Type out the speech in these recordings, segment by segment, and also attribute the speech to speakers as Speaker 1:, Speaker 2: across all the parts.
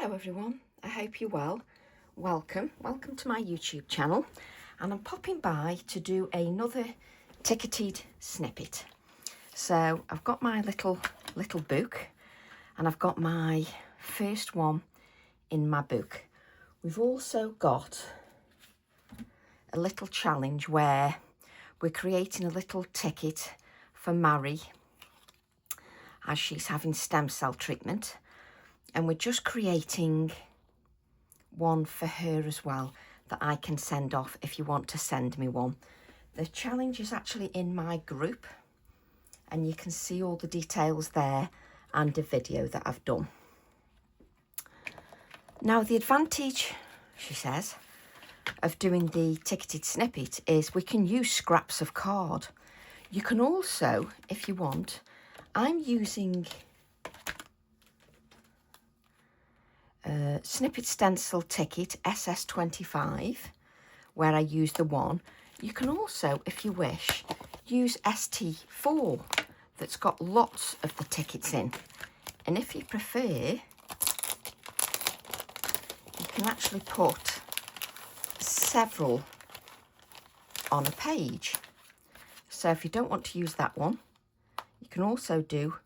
Speaker 1: Hello everyone, I hope you're well. Welcome to my YouTube channel, and I'm popping by to do another ticketed snippet. So I've got my little book, and I've got my first one in my book. We've also got a little challenge where we're creating a little ticket for Mary as she's having stem cell treatment. And we're just creating one for her as well that I can send off if you want to send me one. The challenge is actually in my group, and you can see all the details there and a video that I've done. Now, the advantage, she says, of doing the ticketed snippet is we can use scraps of card. You can also, if you want, I'm using Snippet stencil ticket SS25, where I use the one. You can also, if you wish, use ST4 that's got lots of the tickets in, and if you prefer, you can actually put several on a page. So if you don't want to use that one, you can also do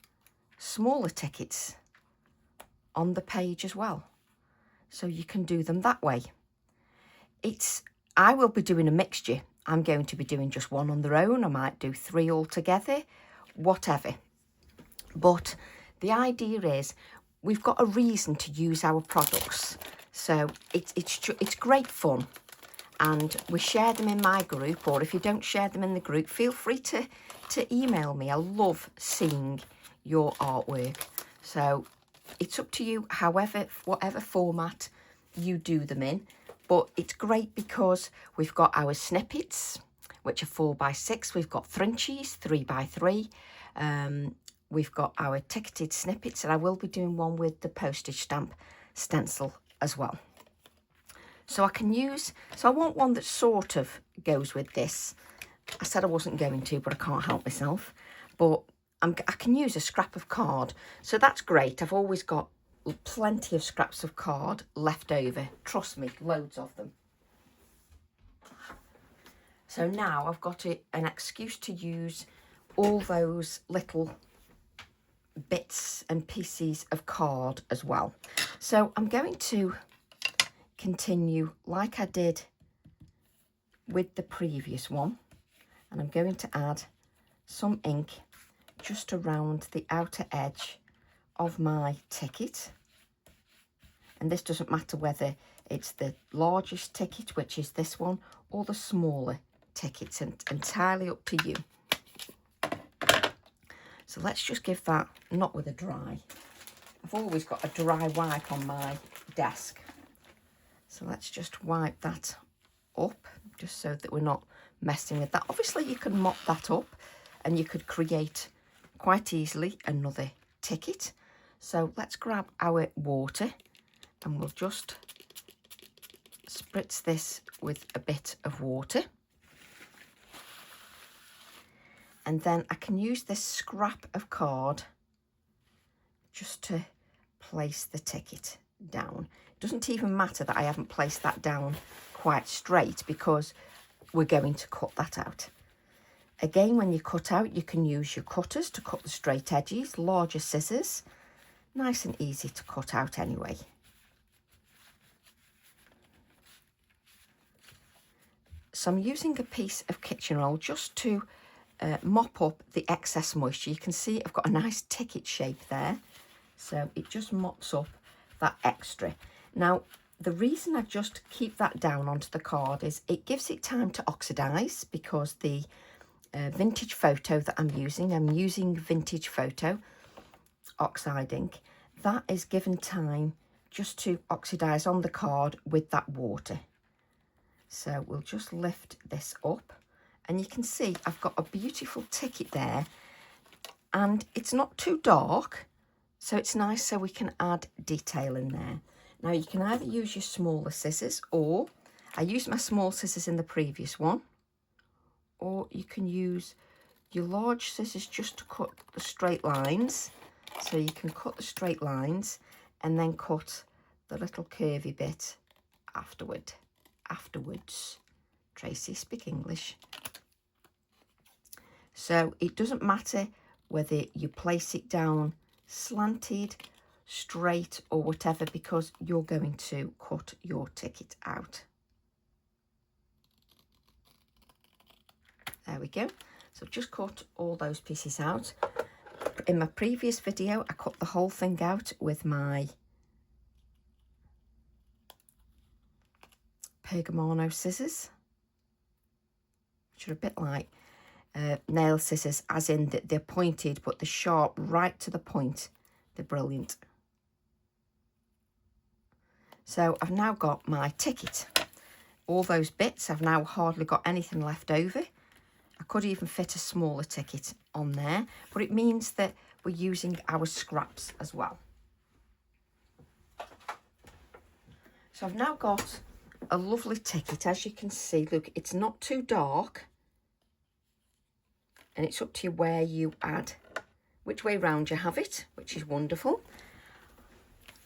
Speaker 1: smaller tickets on the page as well. So you can do them that way. I will be doing a mixture. I'm going to be doing just one on their own. I might do 3 all together, whatever. But the idea is we've got a reason to use our products. So it's great fun. And we share them in my group, or if you don't share them in the group, feel free to email me. I love seeing your artwork. So it's up to you, whatever format you do them in. But it's great because we've got our snippets, which are 4x6. We've got Frenchies, 3x3. We've got our ticketed snippets, and I will be doing one with the postage stamp stencil as well. So I want one that sort of goes with this. I said I wasn't going to, but I can't help myself. But I can use a scrap of card, so that's great. I've always got plenty of scraps of card left over. Trust me, loads of them. So now I've got an excuse to use all those little bits and pieces of card as well. So I'm going to continue like I did with the previous one, and I'm going to add some ink just around the outer edge of my ticket. And this doesn't matter whether it's the largest ticket, which is this one, or the smaller tickets, and entirely up to you. So let's just give that, not with a dry. I've always got a dry wipe on my desk. So let's just wipe that up, just so that we're not messing with that. Obviously you can mop that up and you could create quite easily another ticket. So let's grab our water, and we'll just spritz this with a bit of water. And then I can use this scrap of card just to place the ticket down. It doesn't even matter that I haven't placed that down quite straight, because we're going to cut that out. Again, when you cut out, you can use your cutters to cut the straight edges, larger scissors. Nice and easy to cut out anyway. So I'm using a piece of kitchen roll just to mop up the excess moisture. You can see I've got a nice ticket shape there. So it just mops up that extra. Now, the reason I just keep that down onto the card is it gives it time to oxidize, because the vintage photo that I'm using vintage photo Oxidizing, that is given time just to oxidize on the card with that water. So we'll just lift this up, and you can see I've got a beautiful ticket there, and it's not too dark, so it's nice, so we can add detail in there. Now you can either use your smaller scissors, or I used my small scissors in the previous one, or you can use your large scissors just to cut the straight lines. So you can cut the straight lines and then cut the little curvy bit afterwards. Tracy, speak English. So it doesn't matter whether you place it down slanted, straight or whatever, because you're going to cut your ticket out. There we go. So just cut all those pieces out. In my previous video, I cut the whole thing out with my Pergamano scissors, which are a bit like nail scissors, as in that they're pointed, but they're sharp right to the point. They're brilliant. So I've now got my ticket. All those bits, I've now hardly got anything left over. I could even fit a smaller ticket on there, but it means that we're using our scraps as well. So I've now got a lovely ticket. As you can see, look, it's not too dark, and it's up to you where you add, which way round you have it, which is wonderful.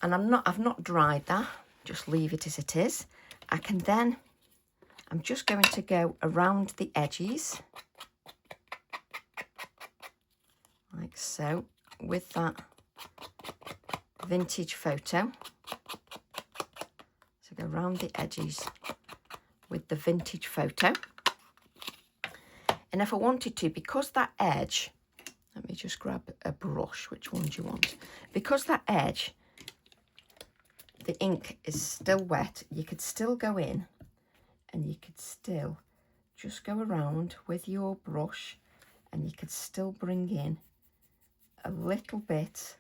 Speaker 1: And I've not dried that, just leave it as it is. I'm just going to go around the edges, like so, with that vintage photo. So go around the edges with the vintage photo. And if I wanted to, because that edge, let me just grab a brush, which one do you want? Because that edge, the ink is still wet, you could still go in and you could still just go around with your brush, and you could still bring in a little bit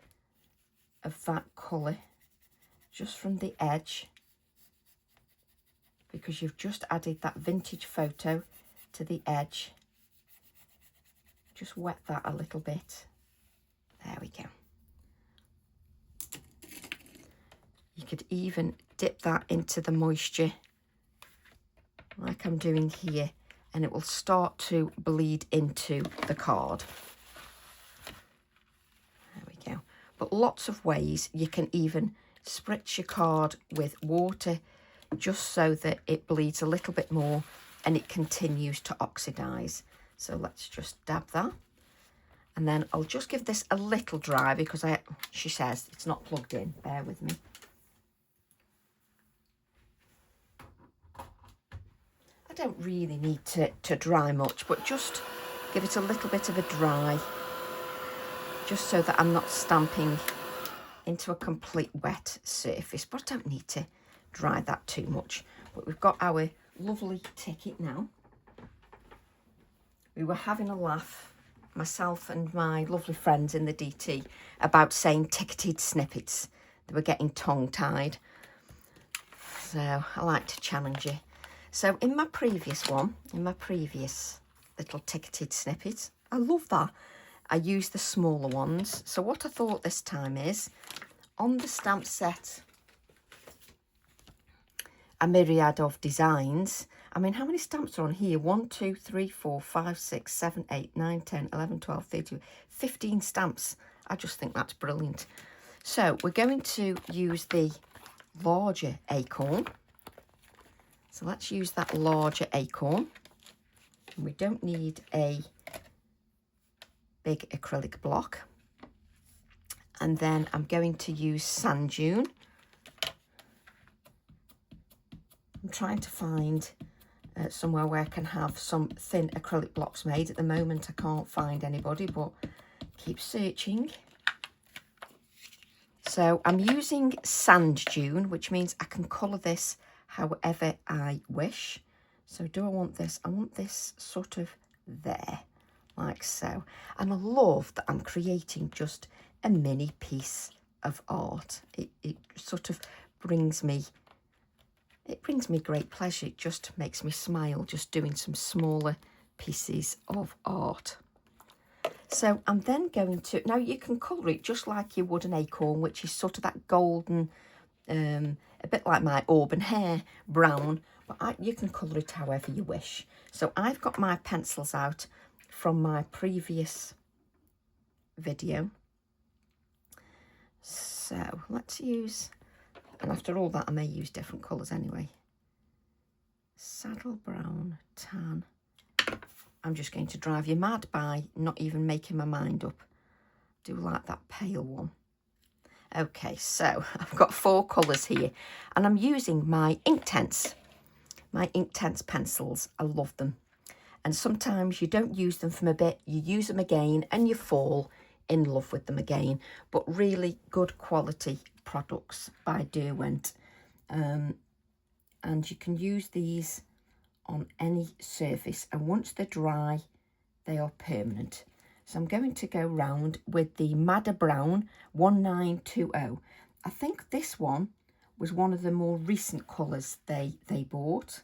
Speaker 1: of that colour just from the edge, because you've just added that vintage photo to the edge. Just wet that a little bit. There we go. You could even dip that into the moisture like I'm doing here, and it will start to bleed into the card. There we go. But lots of ways. You can even spritz your card with water just so that it bleeds a little bit more and it continues to oxidize. So let's just dab that. And then I'll just give this a little dry, because she says it's not plugged in. Bear with me. I don't really need to dry much, but just give it a little bit of a dry, just so that I'm not stamping into a complete wet surface. But I don't need to dry that too much. But we've got our lovely ticket now. We were having a laugh, myself and my lovely friends in the DT, about saying ticketed snippets. They were getting tongue-tied. So I like to challenge you. So in my previous little ticketed snippet, I love that, I used the smaller ones. So what I thought this time is, on the stamp set, a myriad of designs. I mean, how many stamps are on here? 1, 2, 3, 4, 5, 6, 7, 8, 9, 10, 11, 12, 13, 15 stamps. I just think that's brilliant. So we're going to use the larger acorn. So let's use that larger acorn. And we don't need a big acrylic block. And then I'm going to use sand dune. I'm trying to find somewhere where I can have some thin acrylic blocks made. At the moment I can't find anybody, but keep searching. So I'm using sand dune, which means I can colour this however I wish. So do I want this? I want this sort of there, like so. And I love that I'm creating just a mini piece of art. It sort of brings me great pleasure. It just makes me smile, just doing some smaller pieces of art. So I'm then going to, now you can colour it just like you would an acorn, which is sort of that golden, a bit like my auburn hair, brown, but you can colour it however you wish. So I've got my pencils out from my previous video. So let's use And after all that, I may use different colours anyway. Saddle brown, tan. I'm just going to drive you mad by not even making my mind up. Do like that pale one. Okay, so I've got 4 colours here, and I'm using my Inktense. My Inktense pencils. I love them. And sometimes you don't use them from a bit, you use them again and you fall in love with them again. But really good quality products by Derwent. And you can use these on any surface, and once they're dry, they are permanent. So I'm going to go round with the Madder Brown 1920. I think this one was one of the more recent colours they bought.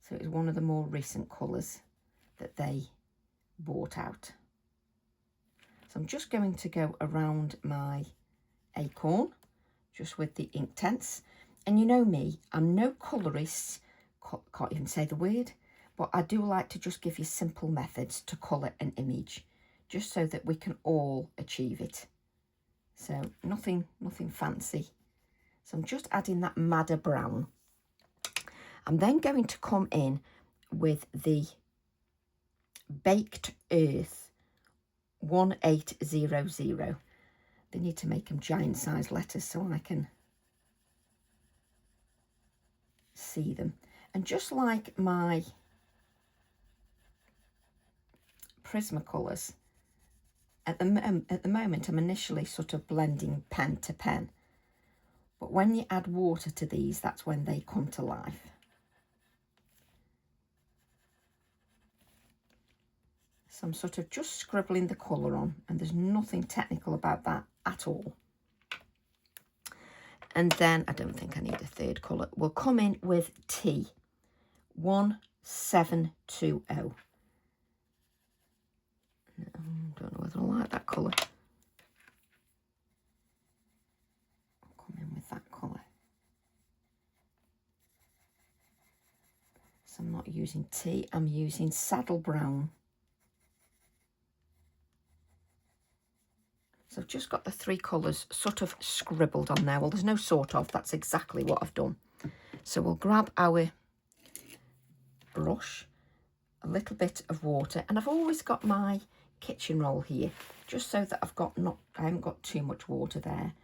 Speaker 1: So it was one of the more recent colours that they bought out. So I'm just going to go around my acorn, just with the Inktense. And you know me, I'm no colourist, can't even say the word, but I do like to just give you simple methods to colour an image, just so that we can all achieve it. So nothing fancy. So I'm just adding that Madder Brown. I'm then going to come in with the Baked Earth 1800. They need to make them giant size letters so I can see them. And just like my Prismacolors, at the moment I'm initially sort of blending pen to pen, but when you add water to these, that's when they come to life. So I'm sort of just scribbling the colour on, and there's nothing technical about that at all. And then I don't think I need a third colour. We'll come in with T 1720. Don't know whether I like that colour. I'll come in with that colour. So I'm not using T, I'm using Saddle Brown. So I've just got the 3 colours sort of scribbled on there. Well, there's no sort of, that's exactly what I've done. So we'll grab our brush, a little bit of water, and I've always got my kitchen roll here, just so that I haven't got too much water there.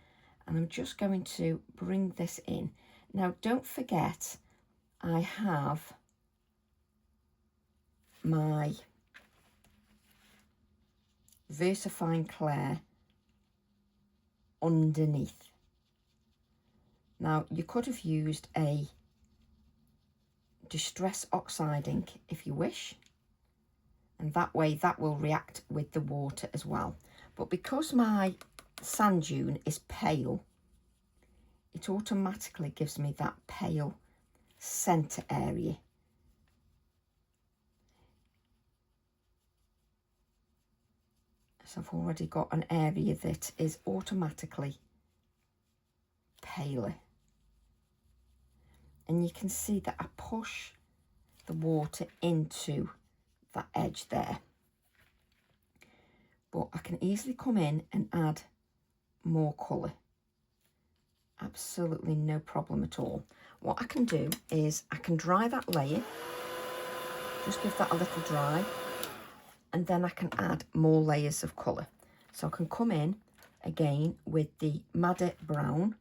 Speaker 1: And I'm just going to bring this in. Now, don't forget, I have my VersaFine Clair underneath. Now, you could have used a Distress Oxidizing if you wish, and that way that will react with the water as well. But because my sand dune is pale, it automatically gives me that pale centre area. So I've already got an area that is automatically paler. And you can see that I push the water into that edge there. But I can easily come in and add more colour. Absolutely no problem at all. What I can do is I can dry that layer, just give that a little dry, and then I can add more layers of colour. So I can come in again with the Madder Brown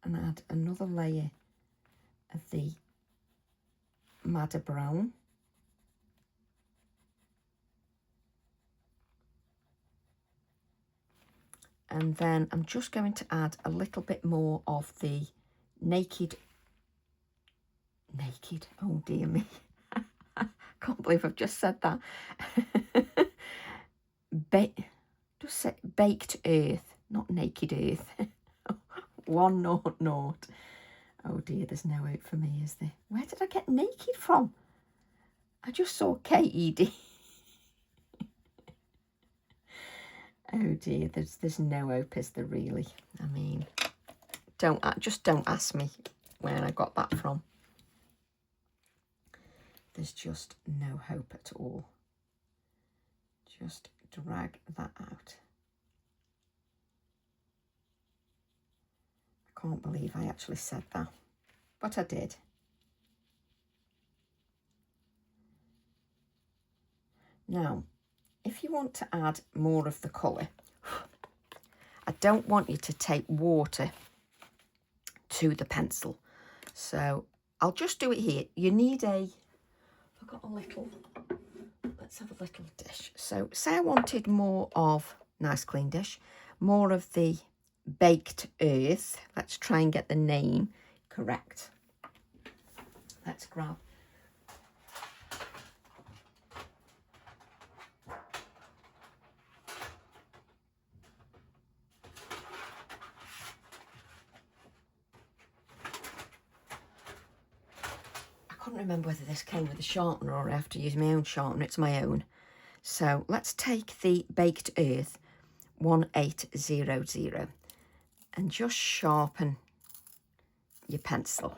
Speaker 1: and add another layer of the Madder Brown. And then I'm just going to add a little bit more of the naked, oh dear me, can't believe I've just said that. Just say Baked Earth, not Naked Earth. 100. Oh dear, there's no hope for me, is there? Where did I get naked from? I just saw KED. Oh dear, there's no hope, is there really? I mean, just don't ask me where I got that from. There's just no hope at all. Just drag that out. I can't believe I actually said that, but I did. Now, if you want to add more of the colour, I don't want you to take water to the pencil. So I'll just do it here. You need I've got a little, let's have a little dish. So say I wanted more of, nice clean dish, more of the baked earth. Let's try and get the name correct. Let's grab. I couldn't remember whether this came with a sharpener or I have to use my own sharpener. It's my own. So let's take the baked earth 1800 and just sharpen your pencil.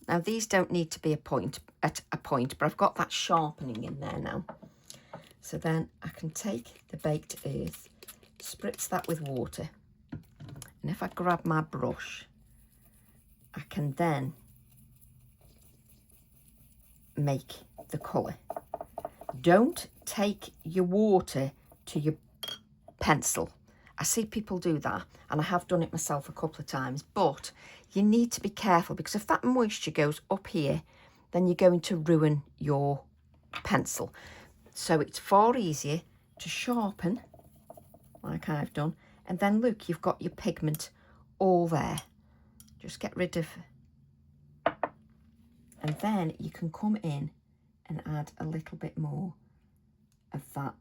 Speaker 1: Now these don't need to be at a point, but I've got that sharpening in there now. So then I can take the baked earth, spritz that with water, and if I grab my brush, I can then make the colour. Don't take your water to your pencil. I see people do that, and I have done it myself a couple of times, but you need to be careful, because if that moisture goes up here, then you're going to ruin your pencil. So it's far easier to sharpen, like I've done, and then look, you've got your pigment all there. Just get rid of, and then you can come in and add a little bit more of that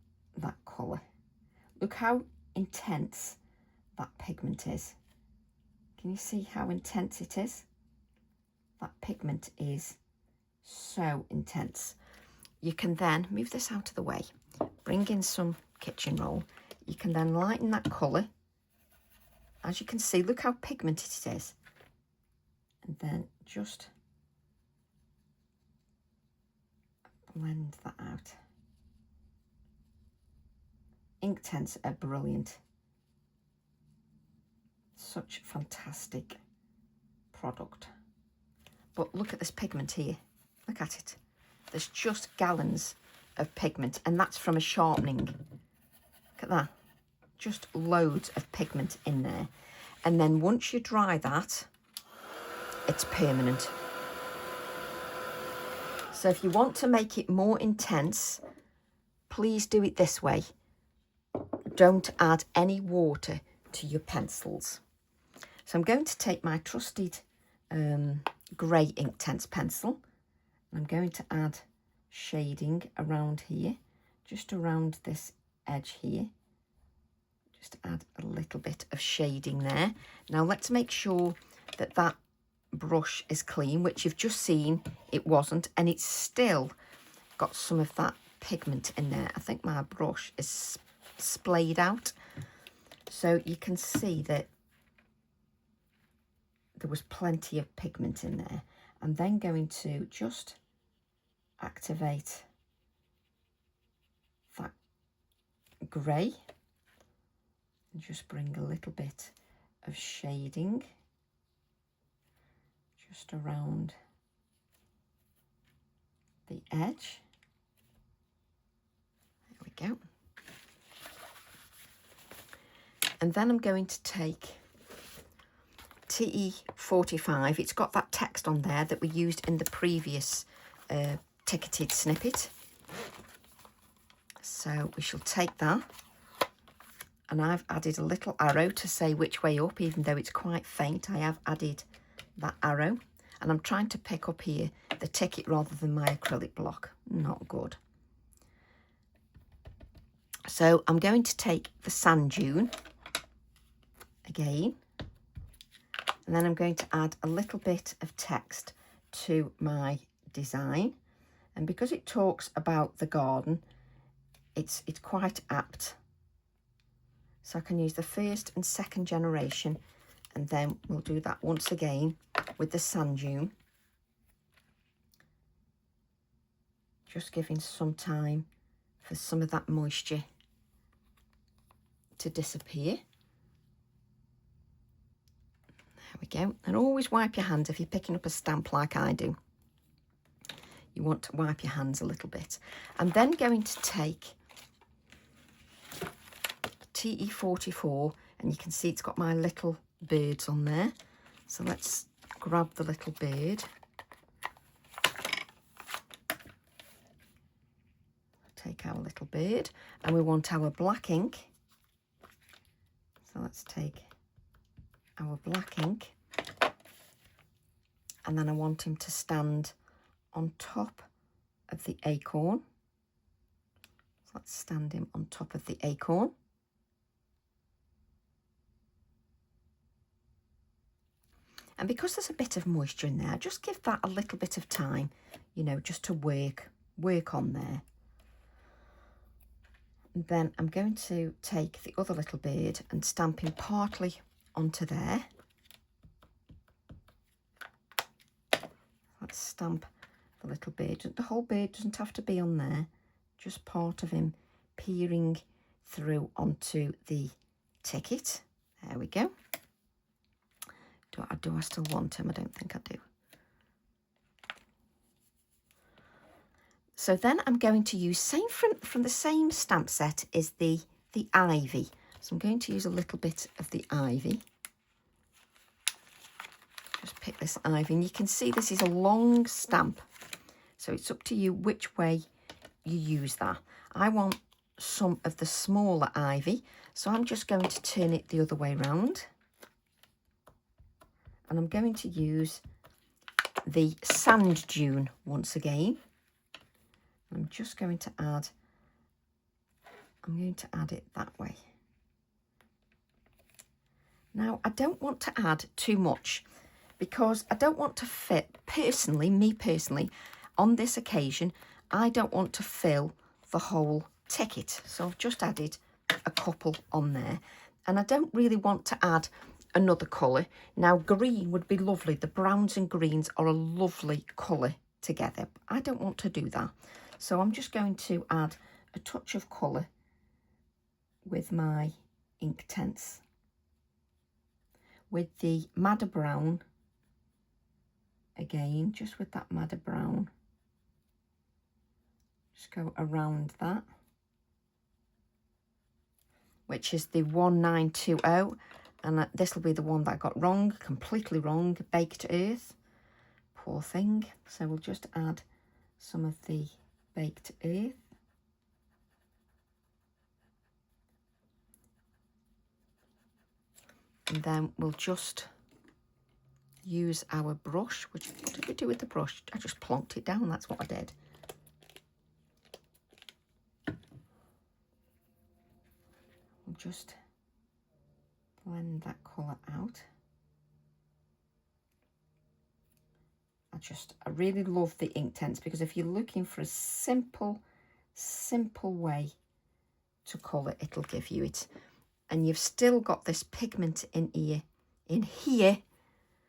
Speaker 1: colour. Look how intense that pigment is. Can you see how intense it is? That pigment is so intense. You can then move this out of the way, bring in some kitchen roll. You can then lighten that colour. As you can see, look how pigmented it is. And then just blend that out. Inktense are brilliant. Such fantastic product. But look at this pigment here. Look at it. There's just gallons of pigment, and that's from a sharpening. Look at that. Just loads of pigment in there. And then once you dry that, it's permanent. So if you want to make it more intense, please do it this way. Don't add any water to your pencils. So I'm going to take my trusted grey Inktense pencil. I'm going to add shading around here, just around this edge here. Just add a little bit of shading there. Now let's make sure that that brush is clean, which you've just seen it wasn't, and it's still got some of that pigment in there. I think my brush is splayed out, so you can see that there was plenty of pigment in there. I'm then going to just activate that grey and just bring a little bit of shading just around the edge. There we go. And then I'm going to take TE45. It's got that text on there that we used in the previous ticketed snippet. So we shall take that. And I've added a little arrow to say which way up, even though it's quite faint. I have added that arrow. And I'm trying to pick up here the ticket rather than my acrylic block. Not good. So I'm going to take the sand dune again. And then I'm going to add a little bit of text to my design. And because it talks about the garden, it's quite apt. So I can use the first and second generation, and then we'll do that once again with the sand dune. Just giving some time for some of that moisture to disappear. There we go. And always wipe your hands if you're picking up a stamp like I do. You want to wipe your hands a little bit. I'm then going to take TE44, and you can see it's got my little birds on there. So let's grab the little bird. Take our little bird, and we want our black ink. So let's take our black ink, and then I want him to stand on top of the acorn. So let's stand him on top of the acorn. And because there's a bit of moisture in there, just give that a little bit of time, you know, just to work on there. And then I'm going to take the other little bird and stamp him partly onto there. Let's stamp the little bird. The whole bird doesn't have to be on there, just part of him peering through onto the ticket. There we go. Do I still want him? I don't think I do. So then I'm going to use, same from the same stamp set, is the ivy. So I'm going to use a little bit of the ivy. Just pick this ivy, and you can see this is a long stamp. So it's up to you which way you use that. I want some of the smaller ivy, so I'm just going to turn it the other way round. And I'm going to use the sand dune once again. I'm just going to add, I'm going to add it that way. Now, I don't want to add too much because I don't want to fit, me personally, on this occasion, I don't want to fill the whole ticket. So I've just added a couple on there, and I don't really want to add another colour. Now, green would be lovely. The browns and greens are a lovely colour together. I don't want to do that. So I'm just going to add a touch of colour with my Inktense. With the Madder Brown, again, just with that Madder Brown, just go around that, which is the 1920, and this will be the one that I got wrong, completely wrong, Baked Earth, poor thing. So we'll just add some of the Baked Earth. And then we'll just use our brush. What did we do with the brush? I just plonked it down, that's what I did. We'll just blend that colour out. I really love the Inktense, because if you're looking for a simple way to colour, it'll give you it. And you've still got this pigment in here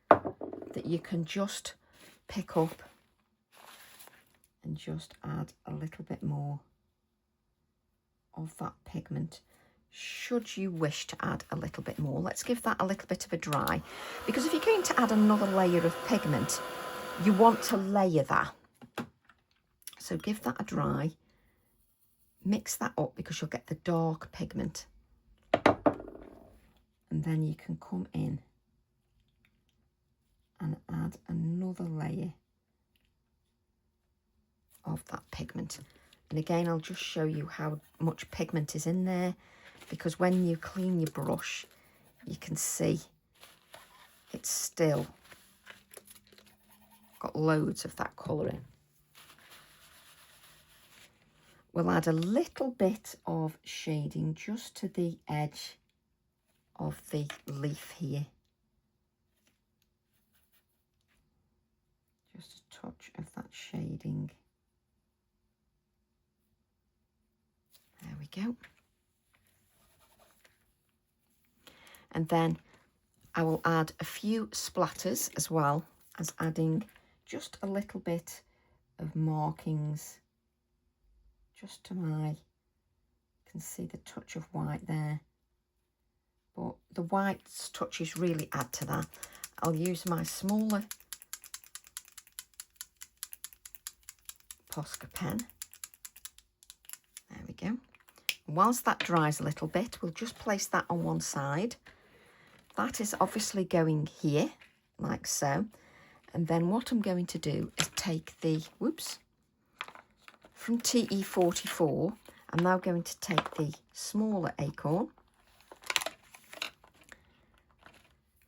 Speaker 1: that you can just pick up and just add a little bit more of that pigment, should you wish to add a little bit more. Let's give that a little bit of a dry, because if you're going to add another layer of pigment, you want to layer that. So give that a dry, mix that up, because you'll get the dark pigment. And then you can come in and add another layer of that pigment. And again, I'll just show you how much pigment is in there, because when you clean your brush, you can see it's still got loads of that colour in. We'll add a little bit of shading just to the edge of the leaf here. Just a touch of that shading. There we go. And then I will add a few splatters as well as adding just a little bit of markings just to my, you can see the touch of white there, but the white touches really add to that. I'll use my smaller Posca pen. There we go. Whilst that dries a little bit, we'll just place that on one side. That is obviously going here, like so. And then what I'm going to do is take the, whoops, from TE44, I'm now going to take the smaller acorn.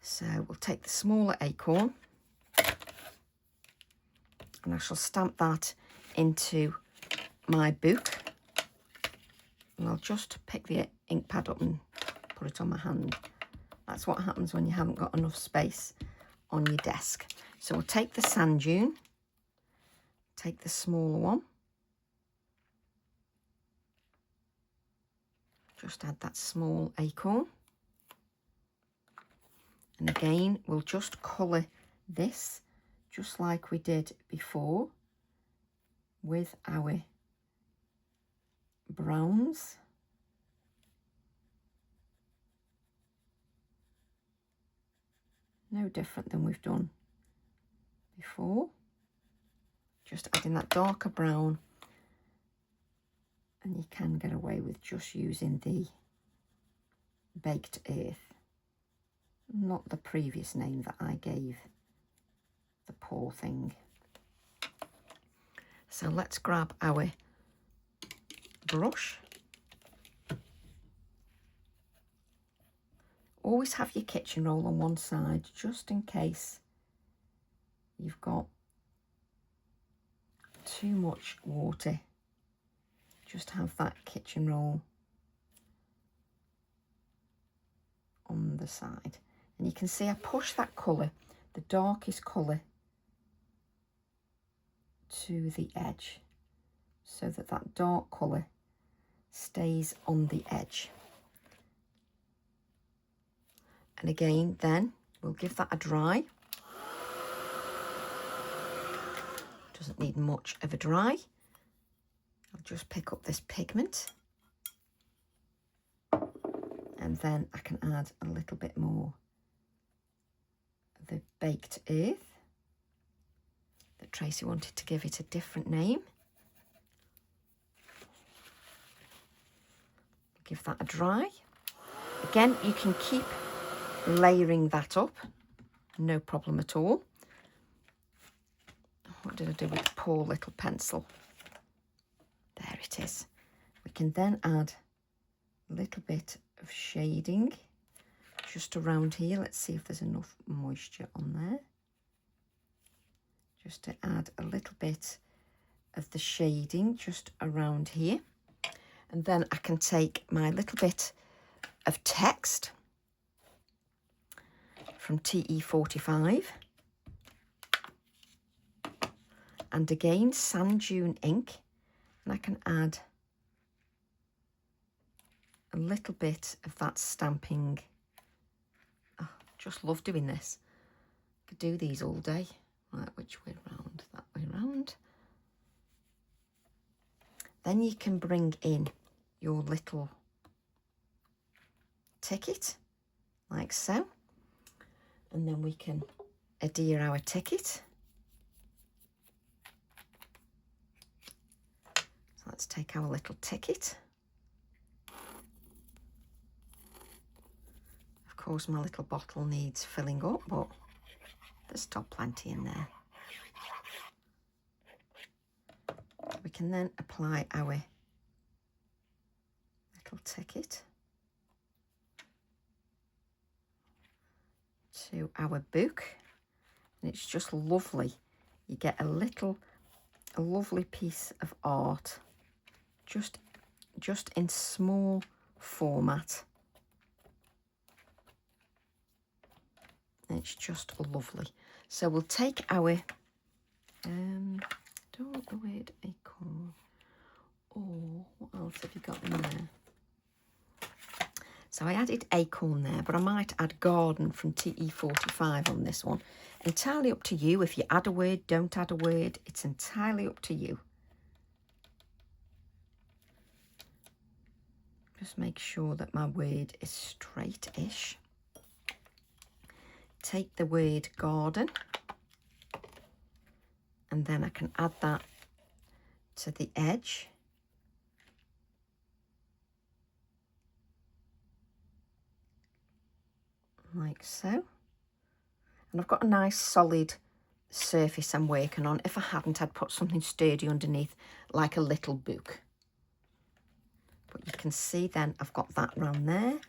Speaker 1: So we'll take the smaller acorn and I shall stamp that into my book. And I'll just pick the ink pad up and put it on my hand. That's what happens when you haven't got enough space on your desk. So we'll take the sand dune, take the smaller one, just add that small acorn. And again, we'll just colour this just like we did before with our browns. No different than we've done before. Just adding that darker brown, and you can get away with just using the baked earth, not the previous name that I gave the poor thing. So let's grab our brush. Always have your kitchen roll on one side, just in case you've got too much water. Just have that kitchen roll on the side. And you can see I push that colour, the darkest colour, to the edge, so that that dark colour stays on the edge. And again, then we'll give that a dry. Doesn't need much of a dry. I'll just pick up this pigment, and then I can add a little bit more of the baked earth that Tracy wanted to give it a different name. Give that a dry. Again, you can keep layering that up, no problem at all. What did I do with the poor little pencil? There it is. We can then add a little bit of shading just around here. Let's see if there's enough moisture on there. Just to add a little bit of the shading just around here. And then I can take my little bit of text from TE45. And again, sand dune ink. And I can add a little bit of that stamping. Oh, just love doing this. Could do these all day. Right, which way round? That way round. Then you can bring in your little ticket, like so. And then we can adhere our ticket. So let's take our little ticket. Of course, my little bottle needs filling up, but there's still plenty in there. We can then apply our little ticket to our book, and it's just lovely. You get a lovely piece of art, just in small format. It's just lovely. So we'll take our don't know where acorn. Oh, what else have you got in there? So I added acorn there, but I might add garden from TE45 on this one. Entirely up to you. If you add a word, don't add a word. It's entirely up to you. Just make sure that my word is straight-ish. take the word garden, and then I can add that to the edge. Like so. And I've got a nice solid surface I'm working on. If I hadn't, I'd put something sturdy underneath, like a little book. But you can see then I've got that round there.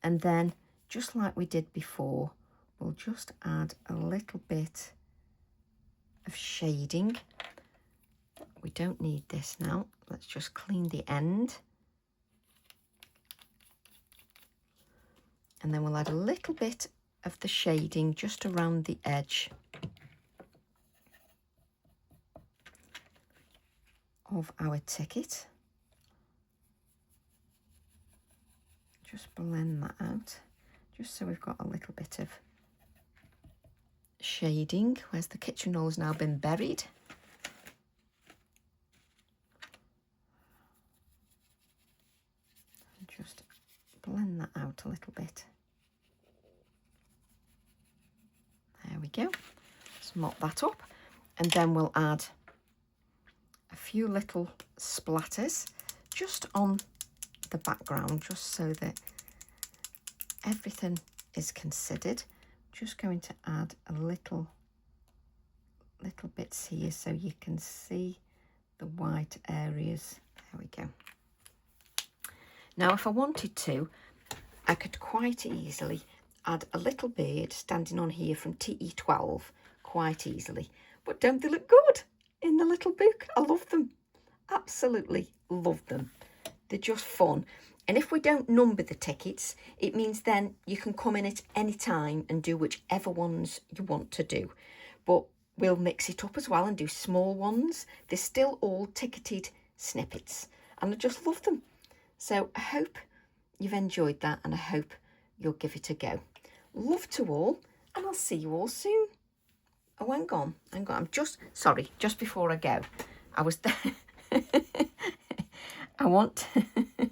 Speaker 1: And then, just like we did before, we'll just add a little bit of shading. We don't need this now. Let's just clean the end. And then we'll add a little bit of the shading just around the edge of our ticket. Just blend that out, just so we've got a little bit of shading. Where's the kitchen roll's now been buried? Just blend that out a little bit. There we go. Let's mop that up, and then we'll add a few little splatters just on the background, just so that everything is considered. Just going to add a little bits here so you can see the white areas. There we go. Now, if I wanted to, I could quite easily add a little bird standing on here from TE12 quite easily. But don't they look good in the little book? I love them. Absolutely love them. They're just fun. And if we don't number the tickets, it means then you can come in at any time and do whichever ones you want to do. But we'll mix it up as well and do small ones. They're still all ticketed snippets, and I just love them. So I hope you've enjoyed that, and I hope you'll give it a go. Love to all, and I'll see you all soon. Oh, hang on. I'm sorry, just before I go, I was there. I want to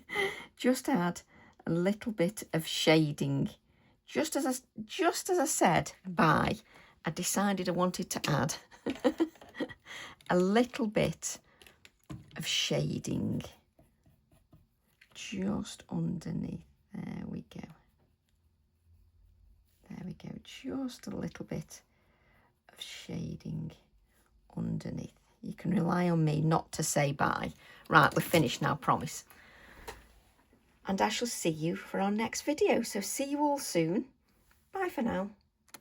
Speaker 1: just add a little bit of shading. Just as I said bye, I decided I wanted to add a little bit of shading just underneath. There we go. There we go. Just a little bit of shading underneath. You can rely on me not to say bye. Right, we're finished now, promise. And I shall see you for our next video. So see you all soon. Bye for now.